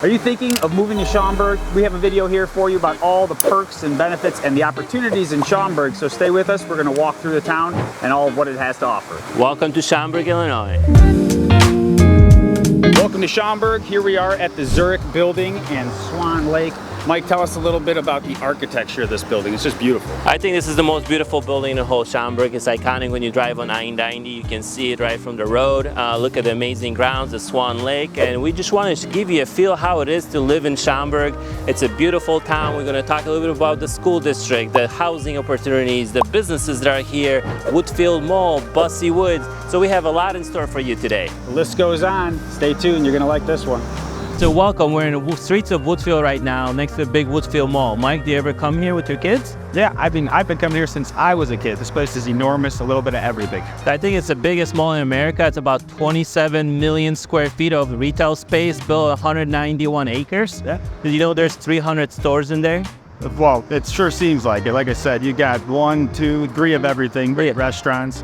Are you thinking of moving to Schaumburg? We have a video here for you about all the perks and benefits and the opportunities in Schaumburg, so stay with us. We're going to walk through the town and all of what it has to offer. Welcome to Schaumburg, Illinois. Welcome to Schaumburg. Here we are at the Zurich building and Swan Lake. Mike, tell us a little bit about the architecture of this building. It's just beautiful. I think this is the most beautiful building in the whole Schaumburg. It's iconic when you drive on I-90. You can see it right from the road. Look at the amazing grounds, the Swan Lake. And we just wanted to give you a feel how it is to live in Schaumburg. It's a beautiful town. We're going to talk a little bit about the school district, the housing opportunities, the businesses that are here, Woodfield Mall, Bussy Woods. So we have a lot in store for you today. The list goes on. Stay tuned. You're going to like this one. So welcome, we're in the streets of Woodfield right now, next to the big Woodfield Mall. Mike, do you ever come here with your kids? Yeah, I've been coming here since I was a kid. This place is enormous, a little bit of everything. I think it's the biggest mall in America. It's about 27 million square feet of retail space, built 191 acres. Yeah. Did you know there's 300 stores in there? Well, it sure seems like it. Like I said, you got 1, 2, 3 of everything. Great restaurants,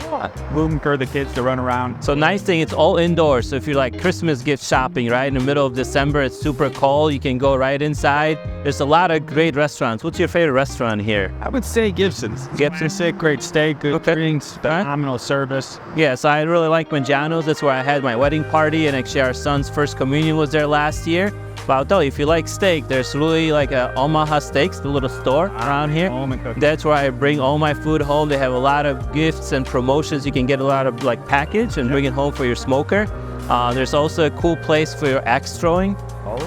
room for the kids to run around. So nice thing, it's all indoors. So if you're like Christmas gift shopping, right? In the middle of December, it's super cold. You can go right inside. There's a lot of great restaurants. What's your favorite restaurant here? I would say Gibson's. Gibson's. Great steak, good drinks, phenomenal service. Yeah, so I really like Mangiano's. That's where I had my wedding party, and actually our son's first communion was there last year. But I'll tell you, if you like steak, there's really like a Omaha Steaks, the little store around here. That's where I bring all my food home. They have a lot of gifts and promotions. You can get a lot of like package and bring it home for your smoker. There's also a cool place for your axe throwing.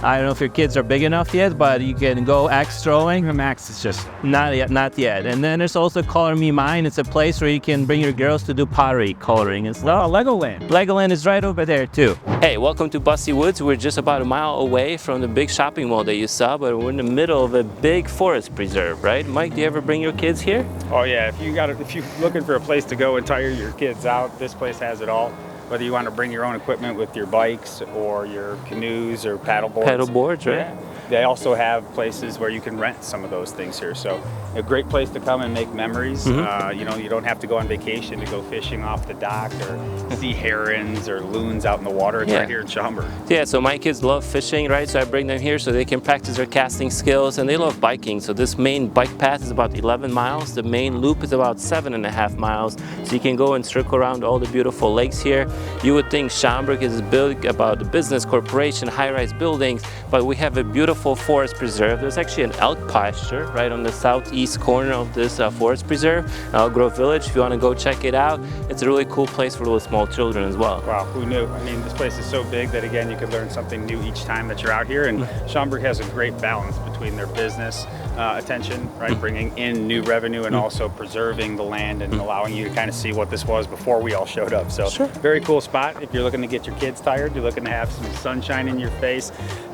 I don't know if your kids are big enough yet, but you can go axe throwing. Max is just not yet. And then there's also Color Me Mine. It's a place where you can bring your girls to do pottery coloring and stuff. Legoland. Legoland is right over there too. Hey, welcome to Bussy Woods. We're just about a mile away from the big shopping mall that you saw, but we're in the middle of a big forest preserve, right? Mike, do you ever bring your kids here? Oh yeah, if you're looking for a place to go and tire your kids out, this place has it all. Whether you want to bring your own equipment with your bikes or your canoes or paddle boards. Paddle boards, right? Yeah. They also have places where you can rent some of those things here. So a great place to come and make memories. You know, you don't have to go on vacation to go fishing off the dock or see herons or loons out in the water. It's right here in Schaumburg. Yeah, so my kids love fishing, right? So I bring them here so they can practice their casting skills, and they love biking. So this main bike path is about 11 miles. The main loop is about 7.5 miles. So you can go and circle around all the beautiful lakes here. You would think Schaumburg is big about the business, corporation, high-rise buildings, but we have a beautiful forest preserve. There's actually an elk pasture right on the southeast corner of this forest preserve, Elk Grove Village. If you want to go check it out, it's a really cool place for little small children as well. Wow, who knew? I mean, this place is so big that again, you could learn something new each time that you're out here, and Schaumburg has a great balance between their business attention, right, bringing in new revenue and also preserving the land and allowing you to kind of see what this was before we all showed up. So very cool spot. If you're looking to get your kids tired, you're looking to have some sunshine in your face,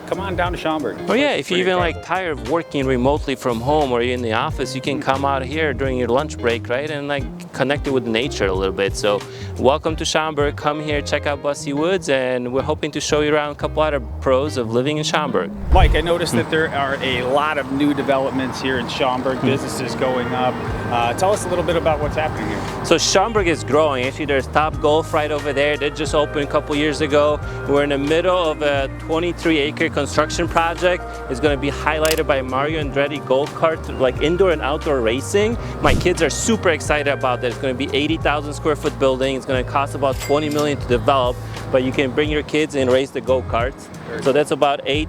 come on down to Schaumburg. Oh yeah, if you're even like tired of working remotely from home or you're in the office, you can come out here during your lunch break, right, and like connect it with nature a little bit. So welcome to Schaumburg. Come here, check out Bussy Woods, and we're hoping to show you around a couple other pros of living in Schaumburg. Mike, I noticed that there are a lot of new developments here in Schaumburg, businesses going up. Tell us a little bit about what's happening here. So Schaumburg is growing. Actually, there's Top Golf right over there. They just opened a couple years ago. We're in the middle of a 23-acre construction project. It's going to be highlighted by Mario Andretti go-kart, like indoor and outdoor racing. My kids are super excited about that. It's going to be 80,000 square foot building. It's going to cost about $20 million to develop, but you can bring your kids and race the go-karts. So that's about 8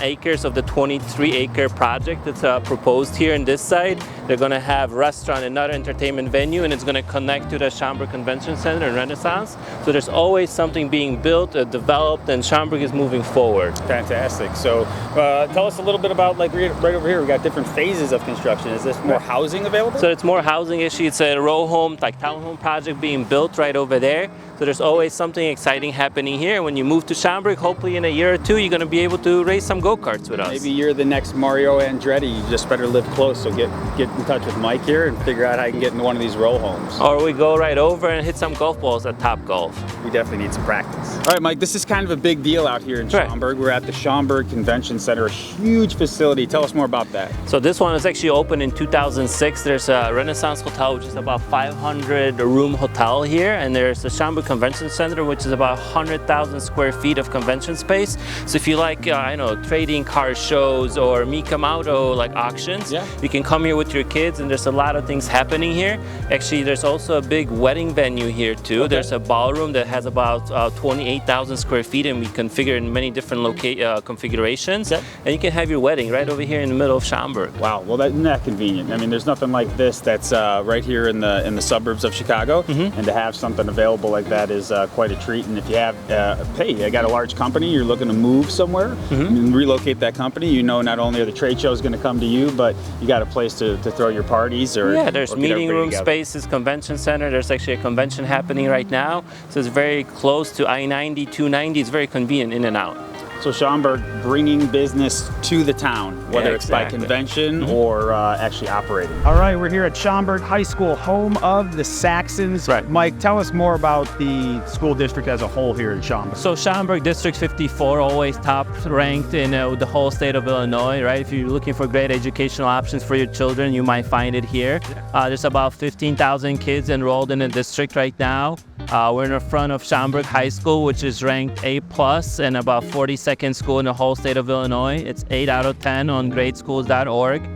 acres of the 23-acre project that's proposed here in this side. They're going to have restaurant and another entertainment venue, and it's going to connect to the Schaumburg Convention Center and Renaissance. So there's always something being built, developed, and Schaumburg is moving forward. Fantastic. So tell us a little bit about, like right over here, we got different phases of construction. Is this more housing available? So it's more housing issue. It's a row home, like townhome project being built right over there. So there's always something exciting happening here. When you move to Schaumburg, hopefully in a year or two, you're going to be able to race some go-karts with us. Maybe you're the next Mario Andretti. You just better live close. So get in touch with Mike here and figure out how you can get into one of these row homes. Or we go right over and hit some golf balls at Top Golf. We definitely need some practice. All right, Mike, this is kind of a big deal out here in Schaumburg. We're at the Schaumburg Convention Center, a huge facility. Tell us more about that. So this one was actually opened in 2006. There's a Renaissance Hotel, which is about 500 room hotel here. And there's the Schaumburg Convention Center, which is about 100,000 square feet of convention space. So if you like, I know, trading car shows or Mikamoto like auctions, you can come here with your kids, and there's a lot of things happening here. Actually, there's also a big wedding venue here too. There's a ballroom that has about 28,000 square feet, and we configure in many different configurations. And you can have your wedding right over here in the middle of Schaumburg. Wow, well isn't that convenient? I mean, there's nothing like this that's right here in the suburbs of Chicago, and to have something available like that is quite a treat. And if you have, hey, I got a large company, you're looking to move somewhere and relocate that company, you know, not only are the trade shows going to come to you, but you got a place to throw your parties or there's or meeting room together. spaces, convention center. There's actually a convention happening right now, so it's very close to I-90, 290. It's very convenient in and out. So Schaumburg bringing business to the town, whether it's by convention or actually operating. All right, we're here at Schaumburg High School, home of the Saxons. Mike, tell us more about the school district as a whole here in Schaumburg. So Schaumburg District 54, always top ranked in the whole state of Illinois, right? If you're looking for great educational options for your children, you might find it here. There's about 15,000 kids enrolled in the district right now. We're in the front of Schaumburg High School, which is ranked A+ and about 42nd school in the whole state of Illinois. It's 8 out of 10 on gradeschools.org.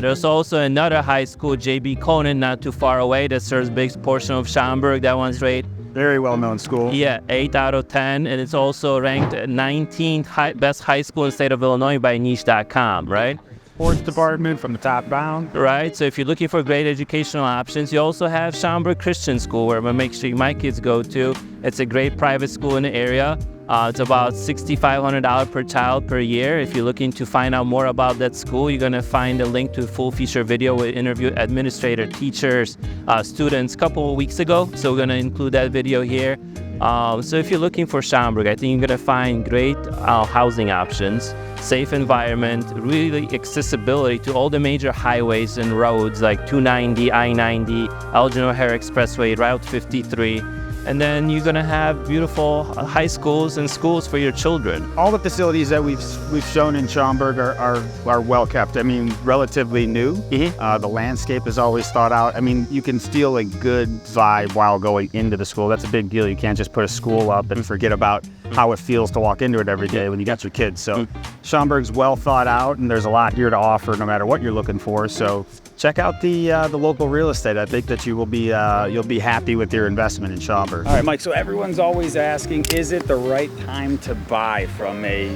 There's also another high school, J.B. Conan, not too far away, that serves a big portion of Schaumburg. That one's rated very well-known school. Yeah, 8 out of 10, and it's also ranked 19th best high school in the state of Illinois by niche.com, right? Sports department from the top down. Right, so if you're looking for great educational options, you also have Schaumburg Christian School, where I make sure my kids go to. It's a great private school in the area. It's about $6,500 per child per year. If you're looking to find out more about that school, you're going to find a link to a full feature video with interview administrator, teachers, students a couple of weeks ago. So we're going to include that video here. So if you're looking for Schaumburg, I think you're going to find great housing options, safe environment, really accessibility to all the major highways and roads like 290, I-90, Elgin O'Hare Expressway, Route 53. And then you're going to have beautiful high schools and schools for your children. All the facilities that we've shown in Schaumburg are well kept. I mean, relatively new. The landscape is always thought out. I mean, you can steal a good vibe while going into the school. That's a big deal. You can't just put a school up and forget about how it feels to walk into it every day when you got your kids. So Schaumburg's well thought out, and there's a lot here to offer no matter what you're looking for. So check out the local real estate. I think that you'll be happy with your investment in Schaumburg. All right, Mike, so everyone's always asking, is it the right time to buy from a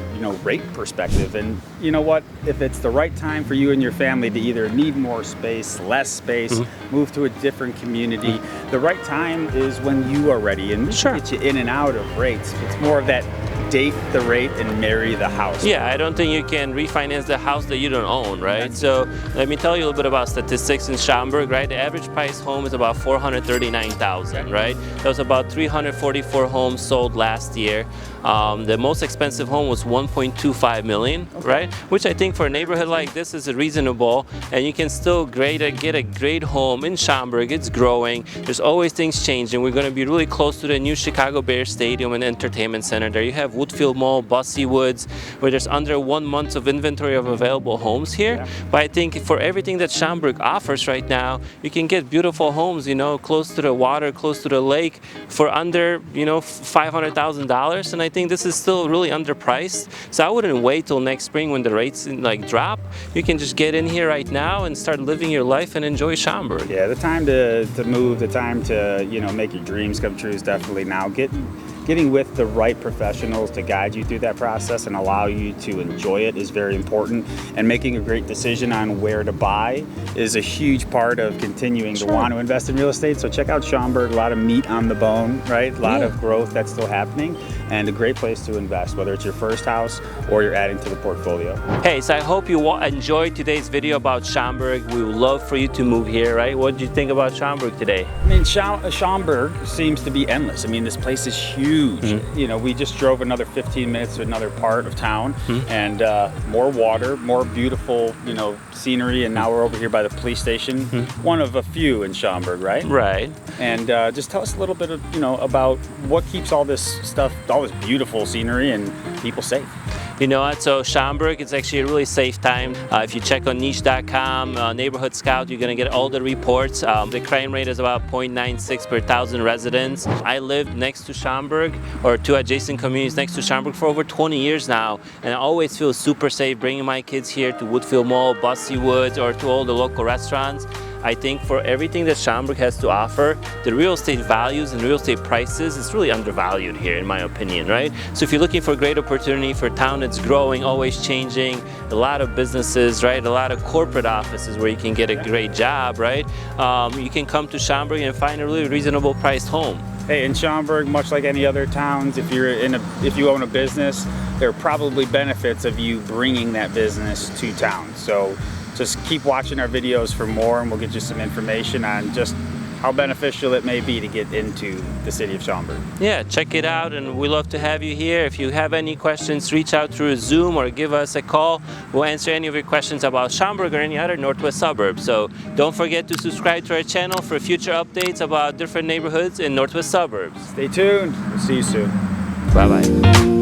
rate perspective? And you know what? If it's the right time for you and your family to either need more space, less space, move to a different community, the right time is when you are ready. And we can get you in and out of rates. It's more of that date the rate and marry the house. Yeah, I don't think you can refinance the house that you don't own, right? So let me tell you a little bit about statistics in Schaumburg, right? The average price home is about $439,000, right? There was about 344 homes sold last year. The most expensive home was $1.25 million, right? Which I think for a neighborhood like this is reasonable, and you can still get a great home in Schaumburg. It's growing. There's always things changing. We're going to be really close to the new Chicago Bears Stadium and Entertainment Center. There you have Woodfield Mall, Bussy Woods, where there's under 1 month of inventory of available homes here. But I think for everything that Schaumburg offers right now, you can get beautiful homes, close to the water, close to the lake for under, $500,000. And I think this is still really underpriced. So I wouldn't wait till next spring when the rates drop. You can just get in here right now and start living your life and enjoy Schaumburg. Yeah, the time to move, the time to, make your dreams come true is definitely now. Getting with the right professionals to guide you through that process and allow you to enjoy it is very important. And making a great decision on where to buy is a huge part of continuing to want to invest in real estate. So check out Schaumburg, a lot of meat on the bone, right? A lot of growth that's still happening, and a great place to invest, whether it's your first house or you're adding to the portfolio. Hey, so I hope you enjoyed today's video about Schaumburg. We would love for you to move here, right? What did you think about Schaumburg today? I mean, Schaumburg seems to be endless. I mean, this place is huge. huge. You know, we just drove another 15 minutes to another part of town, and more water, more beautiful, you know, scenery, and now we're over here by the police station, one of a few in Schaumburg, right? Right. And just tell us a little bit of, you know, about what keeps all this stuff, all this beautiful scenery and people safe. You know what, so Schaumburg, it's actually a really safe time. If you check on niche.com, Neighborhood Scout, you're gonna get all the reports. The crime rate is about 0.96 per 1,000 residents. I lived next to Schaumburg, or two adjacent communities next to Schaumburg for over 20 years now, and I always feel super safe bringing my kids here to Woodfield Mall, Bussy Woods, or to all the local restaurants. I think for everything that Schaumburg has to offer, the real estate values and real estate prices is really undervalued here, in my opinion, right? So if you're looking for a great opportunity for a town that's growing, always changing, a lot of businesses, right? A lot of corporate offices where you can get a great job, right? You can come to Schaumburg and find a really reasonable priced home. Hey, in Schaumburg, much like any other towns, if you own a business, there are probably benefits of you bringing that business to town. So just keep watching our videos for more, and we'll get you some information on just how beneficial it may be to get into the city of Schaumburg. Yeah, check it out, and we love to have you here. If you have any questions, reach out through Zoom or give us a call. We'll answer any of your questions about Schaumburg or any other Northwest suburb. So don't forget to subscribe to our channel for future updates about different neighborhoods in Northwest suburbs. Stay tuned. We'll see you soon. Bye-bye.